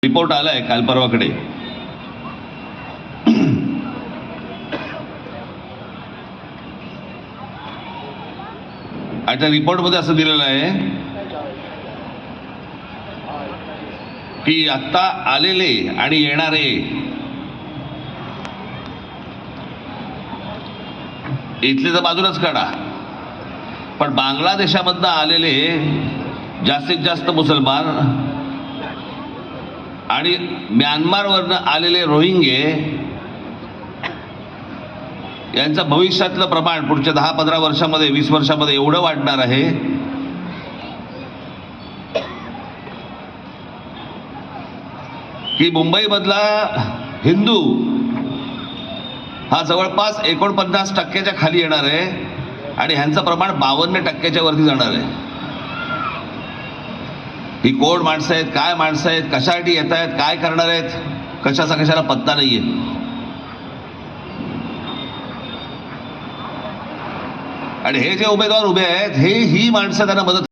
Report आलाय काल परवाकडे. आता रिपोर्टमध्ये असं दिलेलं आहे की आता आलेले आणि येणारे इथले तर बाजूलाच काढा, पण बांगलादेशामधनं आलेले जास्तीत जास्त मुसलमान आणि म्यानमारवरनं आलेले रोहिंगे यांचं भविष्यातलं प्रमाण पुढच्या 10-15 वर्षामध्ये 20 वर्षामध्ये एवढं वाढणार आहे की मुंबईमधला हिंदू हा जवळपास 49% खाली येणार आहे आणि ह्यांचं प्रमाण 52% वरती जाणार आहे. ही कोण माणसं आहेत, काय माणसं आहेत, कशासाठी येत आहेत, काय करणार आहेत, कशाला पत्ता नाहीये. आणि हे जे उमेदवार उभे आहेत ही माणसं त्यांना मदत